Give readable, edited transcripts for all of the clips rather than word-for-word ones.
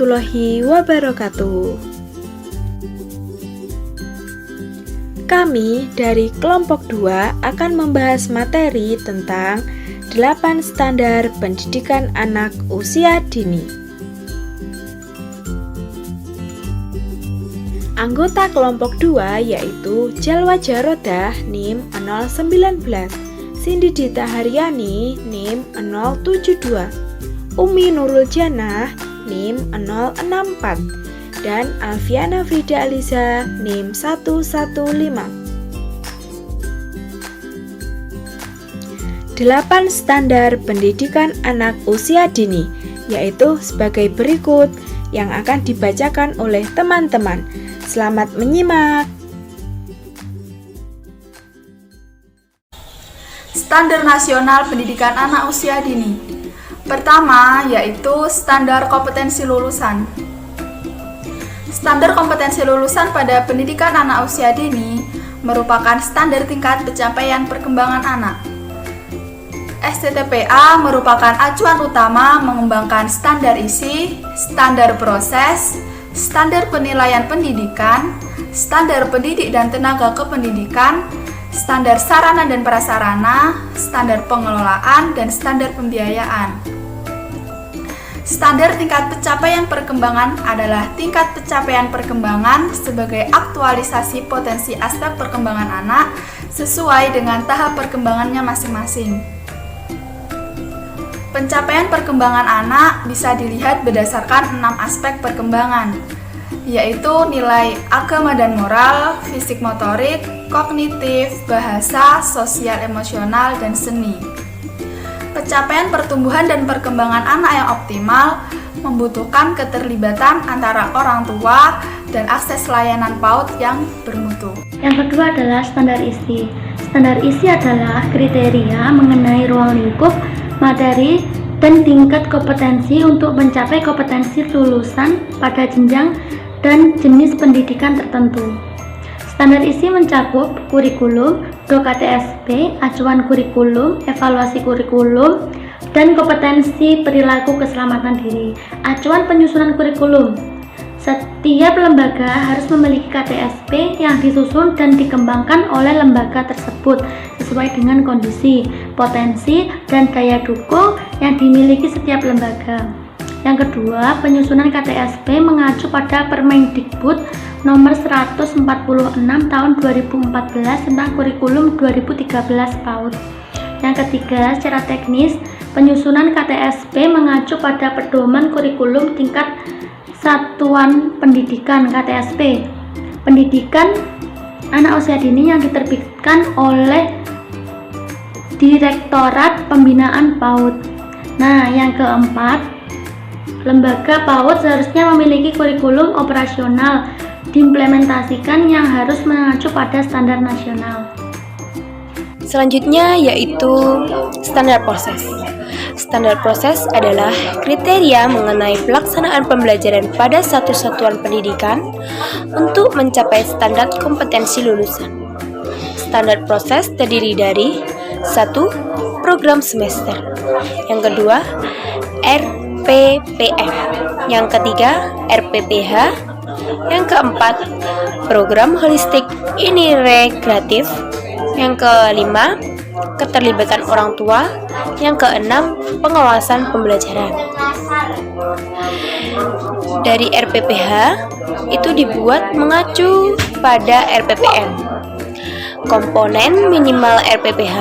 warahmatullahi wabarakatuh. Kami dari kelompok 2 akan membahas materi tentang 8 standar pendidikan anak usia dini. Anggota kelompok 2 yaitu Jalwa Jarodah NIM 019, Cindy Dita Haryani NIM 072, Umi Nurul Janah NIM 064, dan Alfiana Frida Aliza NIM 115. 8 standar pendidikan anak usia dini yaitu sebagai berikut yang akan dibacakan oleh teman-teman. Selamat menyimak. Standar Nasional Pendidikan Anak Usia Dini. Pertama, yaitu standar kompetensi lulusan. Standar kompetensi lulusan pada pendidikan anak usia dini merupakan standar tingkat pencapaian perkembangan anak. STTPA merupakan acuan utama mengembangkan standar isi, standar proses, standar penilaian pendidikan, standar pendidik dan tenaga kependidikan, standar sarana dan prasarana, standar pengelolaan, dan standar pembiayaan. Standar tingkat pencapaian perkembangan adalah tingkat pencapaian perkembangan sebagai aktualisasi potensi aspek perkembangan anak sesuai dengan tahap perkembangannya masing-masing. Pencapaian perkembangan anak bisa dilihat berdasarkan 6 aspek perkembangan, yaitu nilai agama dan moral, fisik motorik, kognitif, bahasa, sosial emosional, dan seni. Pencapaian pertumbuhan dan perkembangan anak yang optimal membutuhkan keterlibatan antara orang tua dan akses layanan PAUD yang bermutu. Yang kedua adalah standar isi. Standar isi adalah kriteria mengenai ruang lingkup, materi, dan tingkat kompetensi untuk mencapai kompetensi lulusan pada jenjang dan jenis pendidikan tertentu. Standar isi mencakup kurikulum, KTSP, acuan kurikulum, evaluasi kurikulum, dan kompetensi perilaku keselamatan diri. Acuan penyusunan kurikulum. Setiap lembaga harus memiliki KTSP yang disusun dan dikembangkan oleh lembaga tersebut sesuai dengan kondisi, potensi, dan daya dukung yang dimiliki setiap lembaga. Yang kedua, penyusunan KTSP mengacu pada Permendikbud nomor 146 tahun 2014 tentang kurikulum 2013 PAUD. Yang ketiga, secara teknis, penyusunan KTSP mengacu pada pedoman kurikulum tingkat satuan pendidikan KTSP pendidikan anak usia dini yang diterbitkan oleh Direktorat Pembinaan PAUD. Nah, yang keempat, lembaga PAUD seharusnya memiliki kurikulum operasional diimplementasikan yang harus mengacu pada standar nasional. Selanjutnya yaitu standar proses. Standar proses adalah kriteria mengenai pelaksanaan pembelajaran pada satu satuan pendidikan untuk mencapai standar kompetensi lulusan. Standar proses terdiri dari 1. Program semester, yang kedua RPPM, yang ketiga RPPH, yang keempat program holistik integratif, yang kelima keterlibatan orang tua, yang keenam pengawasan pembelajaran. Dari RPPH itu dibuat mengacu pada RPPM. Komponen minimal RPPH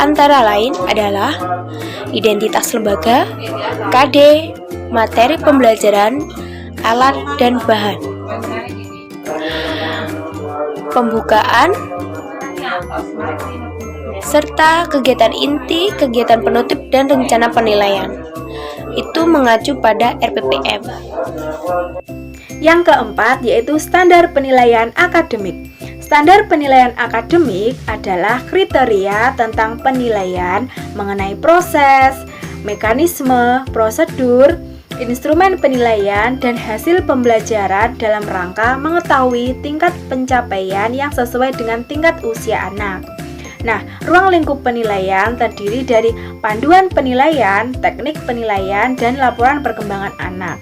antara lain adalah identitas lembaga, KD, materi pembelajaran, alat dan bahan, pembukaan, serta kegiatan inti, kegiatan penutup, dan rencana penilaian. Itu mengacu pada RPPM. Yang keempat yaitu standar penilaian akademik. Standar penilaian akademik adalah kriteria tentang penilaian mengenai proses, mekanisme, prosedur, instrumen penilaian, dan hasil pembelajaran dalam rangka mengetahui tingkat pencapaian yang sesuai dengan tingkat usia anak. Nah, ruang lingkup penilaian terdiri dari panduan penilaian, teknik penilaian, dan laporan perkembangan anak.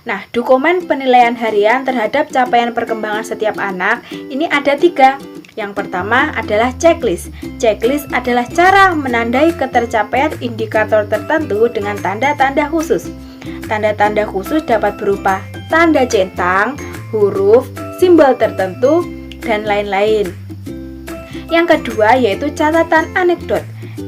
Nah, dokumen penilaian harian terhadap capaian perkembangan setiap anak ini ada 3. Yang pertama adalah checklist. Checklist adalah cara menandai ketercapaian indikator tertentu dengan tanda-tanda khusus. Tanda-tanda khusus dapat berupa tanda centang, huruf, simbol tertentu, dan lain-lain. Yang kedua yaitu catatan anekdot.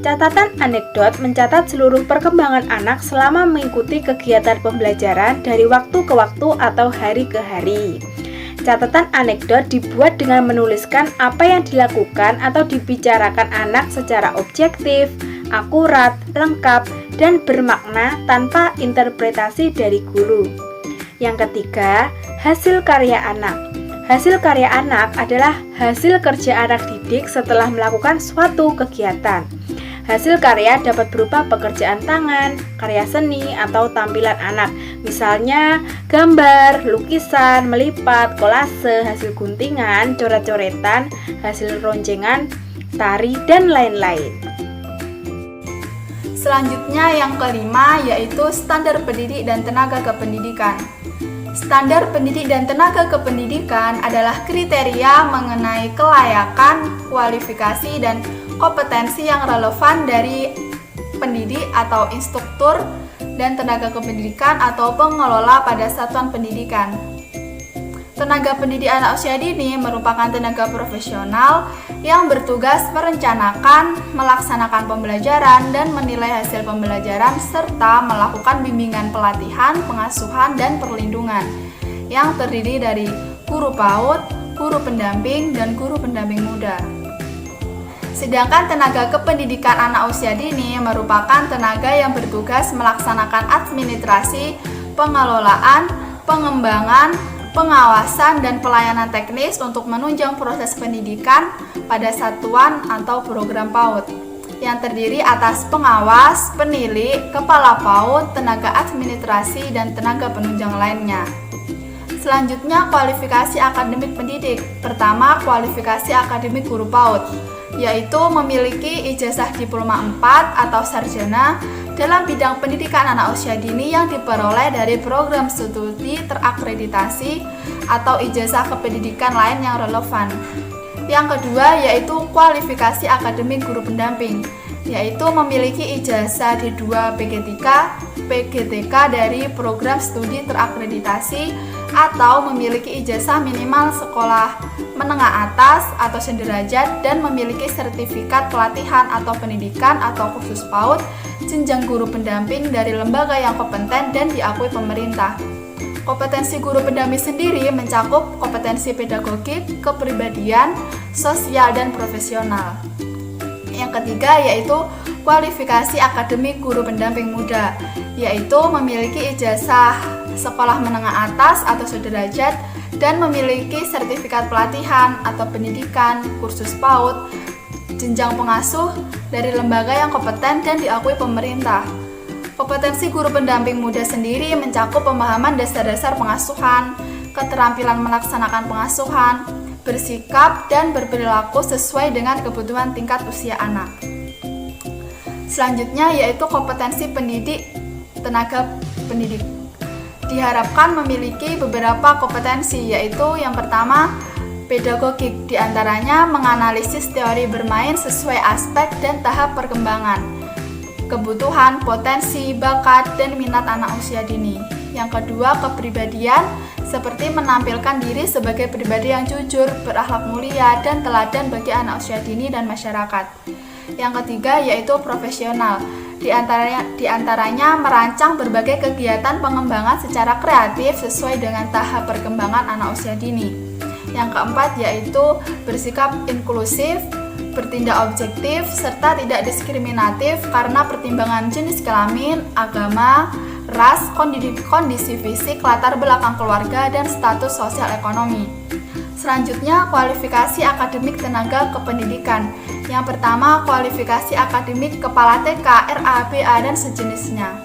Catatan anekdot mencatat seluruh perkembangan anak selama mengikuti kegiatan pembelajaran dari waktu ke waktu atau hari ke hari. Catatan anekdot dibuat dengan menuliskan apa yang dilakukan atau dibicarakan anak secara objektif, akurat, lengkap, dan bermakna tanpa interpretasi dari guru. Yang ketiga, hasil karya anak. Hasil karya anak adalah hasil kerja anak didik setelah melakukan suatu kegiatan. Hasil karya dapat berupa pekerjaan tangan, karya seni, atau tampilan anak. Misalnya gambar, lukisan, melipat, kolase, hasil guntingan, coret-coretan, hasil roncengan, tari, dan lain-lain. Selanjutnya yang kelima yaitu standar pendidik dan tenaga kependidikan. Standar pendidik dan tenaga kependidikan adalah kriteria mengenai kelayakan, kualifikasi, dan kompetensi yang relevan dari pendidik atau instruktur dan tenaga kependidikan atau pengelola pada satuan pendidikan. Tenaga pendidik anak usia dini merupakan tenaga profesional yang bertugas merencanakan, melaksanakan pembelajaran, dan menilai hasil pembelajaran serta melakukan bimbingan pelatihan, pengasuhan, dan perlindungan yang terdiri dari guru PAUD, guru pendamping, dan guru pendamping muda. Sedangkan tenaga kependidikan anak usia dini merupakan tenaga yang bertugas melaksanakan administrasi, pengelolaan, pengembangan, pengawasan, dan pelayanan teknis untuk menunjang proses pendidikan pada satuan atau program PAUD yang terdiri atas pengawas, penilai, kepala PAUD, tenaga administrasi, dan tenaga penunjang lainnya. Selanjutnya, kualifikasi akademik pendidik. Pertama, kualifikasi akademik guru PAUD, yaitu memiliki ijazah diploma 4 atau sarjana dalam bidang pendidikan anak usia dini yang diperoleh dari program studi terakreditasi atau ijazah kependidikan lain yang relevan. Yang kedua yaitu kualifikasi akademik guru pendamping, yaitu memiliki ijazah D2 PGTK dari program studi terakreditasi atau memiliki ijazah minimal sekolah menengah atas atau sederajat dan memiliki sertifikat pelatihan atau pendidikan atau khusus PAUD jenjang guru pendamping dari lembaga yang kompeten dan diakui pemerintah. Kompetensi guru pendamping sendiri mencakup kompetensi pedagogik, kepribadian, sosial, dan profesional. Yang ketiga yaitu kualifikasi akademik guru pendamping muda, yaitu memiliki ijazah sekolah menengah atas atau sederajat dan memiliki sertifikat pelatihan atau pendidikan, kursus PAUD, jenjang pengasuh dari lembaga yang kompeten dan diakui pemerintah. Kompetensi guru pendamping muda sendiri mencakup pemahaman dasar-dasar pengasuhan, keterampilan melaksanakan pengasuhan, bersikap dan berperilaku sesuai dengan kebutuhan tingkat usia anak. Selanjutnya yaitu kompetensi pendidik tenaga pendidik. Diharapkan memiliki beberapa kompetensi, yaitu yang pertama pedagogik, diantaranya menganalisis teori bermain sesuai aspek dan tahap perkembangan, kebutuhan, potensi, bakat, dan minat anak usia dini. Yang kedua, kepribadian, seperti menampilkan diri sebagai pribadi yang jujur, berakhlak mulia, dan teladan bagi anak usia dini dan masyarakat. Yang ketiga, yaitu profesional, diantaranya merancang berbagai kegiatan pengembangan secara kreatif sesuai dengan tahap perkembangan anak usia dini. Yang keempat, yaitu bersikap inklusif, bertindak objektif, serta tidak diskriminatif karena pertimbangan jenis kelamin, agama, ras, kondisi fisik, latar belakang keluarga, dan status sosial ekonomi. Selanjutnya, kualifikasi akademik tenaga kependidikan. Yang pertama, kualifikasi akademik kepala TK, RA, BA, dan sejenisnya.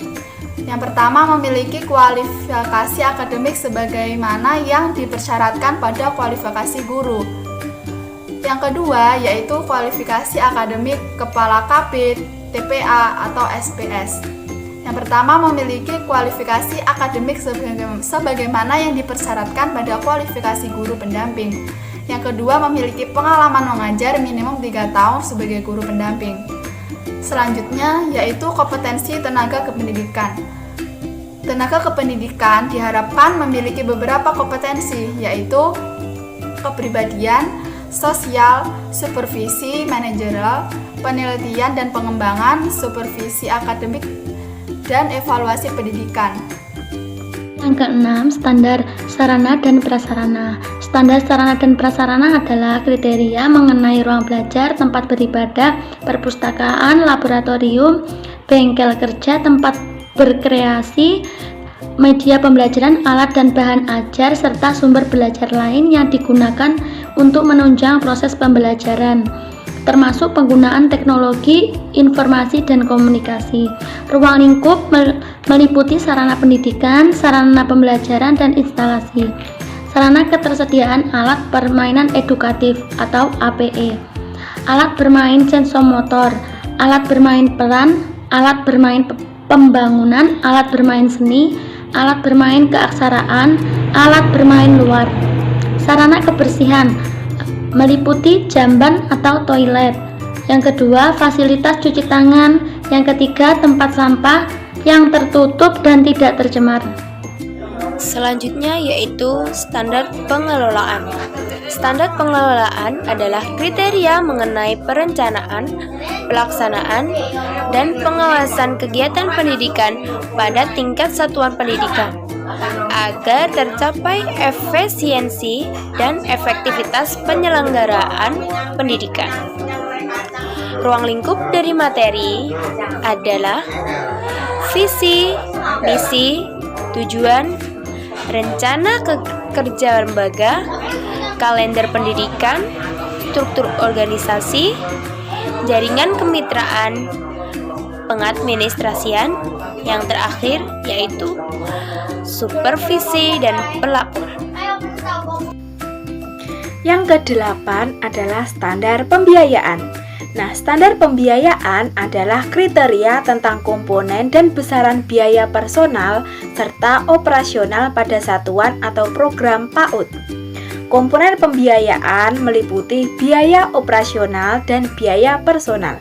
Yang pertama, memiliki kualifikasi akademik sebagaimana yang dipersyaratkan pada kualifikasi guru. Yang kedua, yaitu kualifikasi akademik kepala KB, TPA, atau SPS. Yang pertama, memiliki kualifikasi akademik sebagaimana yang dipersyaratkan pada kualifikasi guru pendamping. Yang kedua, memiliki pengalaman mengajar minimum 3 tahun sebagai guru pendamping. Selanjutnya, yaitu kompetensi tenaga kependidikan. Tenaga kependidikan diharapkan memiliki beberapa kompetensi, yaitu kepribadian, sosial, supervisi manajerial, penelitian dan pengembangan, supervisi akademik, dan evaluasi pendidikan. Yang keenam, standar sarana dan prasarana. Standar sarana dan prasarana adalah kriteria mengenai ruang belajar, tempat beribadah, perpustakaan, laboratorium, bengkel kerja, tempat berkreasi, media pembelajaran, alat dan bahan ajar, serta sumber belajar lain yang digunakan untuk menunjang proses pembelajaran, termasuk penggunaan teknologi, informasi, dan komunikasi. Ruang lingkup meliputi sarana pendidikan, sarana pembelajaran, dan instalasi. Sarana ketersediaan alat permainan edukatif atau APE, alat bermain sensomotor, alat bermain peran, alat bermain pembangunan, alat bermain seni, alat bermain keaksaraan, alat bermain luar. Sarana kebersihan meliputi jamban atau toilet. Yang kedua, fasilitas cuci tangan. Yang ketiga, tempat sampah yang tertutup dan tidak tercemar. Selanjutnya yaitu standar pengelolaan. Standar pengelolaan adalah kriteria mengenai perencanaan, pelaksanaan, dan pengawasan kegiatan pendidikan pada tingkat satuan pendidikan agar tercapai efisiensi dan efektivitas penyelenggaraan pendidikan. Ruang lingkup dari materi adalah visi, misi, tujuan, rencana kerja lembaga, kalender pendidikan, struktur organisasi, jaringan kemitraan, pengadministrasian, yang terakhir yaitu supervisi dan pelaporan. Yang kedelapan adalah standar pembiayaan. Nah, standar pembiayaan adalah kriteria tentang komponen dan besaran biaya personal serta operasional pada satuan atau program PAUD. Komponen pembiayaan meliputi biaya operasional dan biaya personal.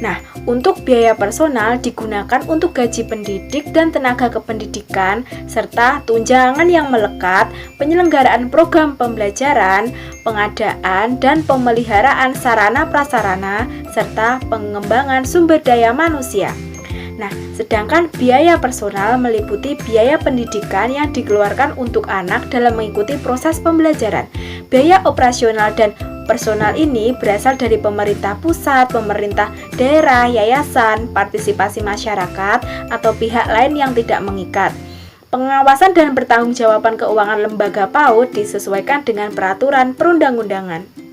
Nah, untuk biaya personal digunakan untuk gaji pendidik dan tenaga kependidikan, serta tunjangan yang melekat, penyelenggaraan program pembelajaran, pengadaan dan pemeliharaan sarana prasarana, serta pengembangan sumber daya manusia. Nah, sedangkan biaya personal meliputi biaya pendidikan yang dikeluarkan untuk anak dalam mengikuti proses pembelajaran. Biaya operasional dan personal ini berasal dari pemerintah pusat, pemerintah daerah, yayasan, partisipasi masyarakat, atau pihak lain yang tidak mengikat. Pengawasan dan pertanggungjawaban keuangan lembaga PAUD disesuaikan dengan peraturan perundang-undangan.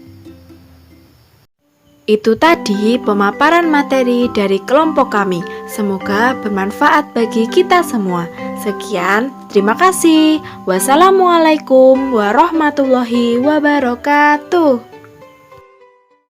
Itu tadi pemaparan materi dari kelompok kami. Semoga bermanfaat bagi kita semua. Sekian, terima kasih. Wassalamualaikum warahmatullahi wabarakatuh.